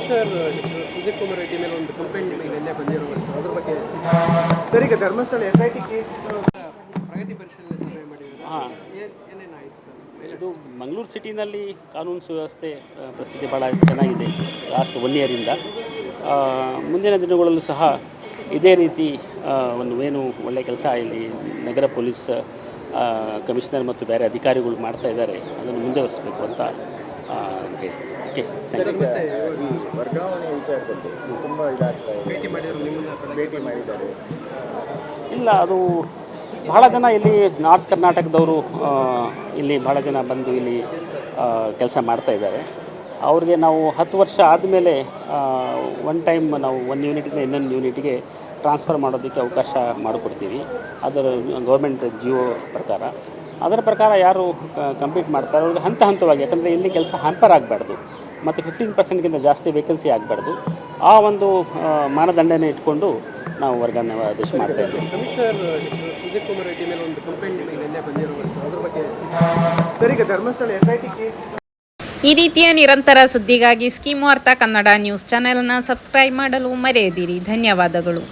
Commissioner Sudeep Kumar Reddy ಮೇಲೆ ಒಂದು complaint ನಿಮಗೆ ನಿನ್ನೆ ಬಂದಿರುವಂಥ ಅದ್ರ ಬಗ್ಗೆ ಸರ್, ಈಗ ಧರ್ಮಸ್ಥಳ SIT ಕೇಸ್ ಪ್ರಗತಿ ಪರಿಶೀಲನೆ ಸಭೆ ಮಾಡಿದ್ರು. ಹಾಂ, ಏನೇನಾಯಿತು ಸರ್? ಇದು ಮಂಗಳೂರು ಸಿಟಿನಲ್ಲಿ ಕಾನೂನು ಸುವ್ಯವಸ್ಥೆ ಪರಿಸ್ಥಿತಿ ಭಾಳ ಚೆನ್ನಾಗಿದೆ ಲಾಸ್ಟ್ 1 ಇಯರಿಂದ. ಮುಂದಿನ ದಿನಗಳಲ್ಲೂ ಸಹ ಇದೇ ರೀತಿ ಏನು ಒಳ್ಳೆಯ ಕೆಲಸ ಇಲ್ಲಿ ನಗರ ಪೊಲೀಸ್ ಕಮಿಷನರ್ ಮತ್ತು ಬೇರೆ ಅಧಿಕಾರಿಗಳು ಮಾಡ್ತಾ ಇದ್ದಾರೆ, ಅದನ್ನು ಮುಂದುವರಿಸಬೇಕು ಅಂತ ಹೇಳ್ತೀನಿ. Okay, thank you. ವರ್ಗಾವಣೆ ವಿಚಾರದಲ್ಲಿ ತುಂಬ ಇದಾಗ್ತಾ ಇದೆ. ಭೇಟಿ ಮಾಡಿದ್ದಾರೆ. ಇಲ್ಲ, ಅದು ಬಹಳ ಜನ ಇಲ್ಲಿ ನಾರ್ತ್ ಕರ್ನಾಟಕದವರು ಇಲ್ಲಿ ಭಾಳ ಜನ ಬಂದು ಇಲ್ಲಿ ಕೆಲಸ ಮಾಡ್ತಾಯಿದ್ದಾರೆ. ಅವ್ರಿಗೆ ನಾವು 10 ವರ್ಷ ಆದಮೇಲೆ ಒನ್ ಟೈಮ್ ನಾವು 1 ಯೂನಿಟಿಂದ ಇನ್ನೊಂದು ಯೂನಿಟಿಗೆ ಟ್ರಾನ್ಸ್ಫರ್ ಮಾಡೋದಕ್ಕೆ ಅವಕಾಶ ಮಾಡಿಕೊಡ್ತೀವಿ. ಅದರ ಗೌರ್ಮೆಂಟ್ ಜಿಯೋ ಪ್ರಕಾರ. ಅದರ ಪ್ರಕಾರ ಯಾರು ಕಂಪ್ಲೀಟ್ ಮಾಡ್ತಾರೆ ಅವ್ರಿಗೆ ಹಂತ ಹಂತವಾಗಿ, ಯಾಕಂದರೆ ಇಲ್ಲಿ ಕೆಲಸ ಹ್ಯಾಂಪರ್ ಆಗಬಾರ್ದು ಮತ್ತು 15% ಜಾಸ್ತಿ ವೇಕೆನ್ಸಿ ಆಗಬಾರ್ದು, ಆ ಒಂದು ಮಾನದಂಡನೆ ಇಟ್ಕೊಂಡು ನಾವು ವರ್ಗಾವಣೆ ಆದೇಶ ಮಾಡ್ತಾ ಇದ್ದೀವಿ. ಕಮಿಷನರ್ ಸುದೀಪ್ ಕುಮಾರ್ ರೆಡ್ಡಿ ಮೇಲೆ ಒಂದು ಕಂಪ್ಲೇಂಟ್ ನಿಮಗೆ ನಿನ್ನೆ ಬಂದಿರುವಂಥ ಅದ್ರ ಬಗ್ಗೆ ಸರ್, ಈಗ ಧರ್ಮಸ್ಥಳ SIT ಕೇಸ್. ಈ ರೀತಿಯ ನಿರಂತರ ಸುದ್ದಿಗಾಗಿ ಸ್ಕೀಮ್ ವಾರ್ತಾ ಕನ್ನಡ ನ್ಯೂಸ್ ಚಾನೆಲ್ನ ಸಬ್ಸ್ಕ್ರೈಬ್ ಮಾಡಲು ಮರೆಯದಿರಿ. ಧನ್ಯವಾದಗಳು.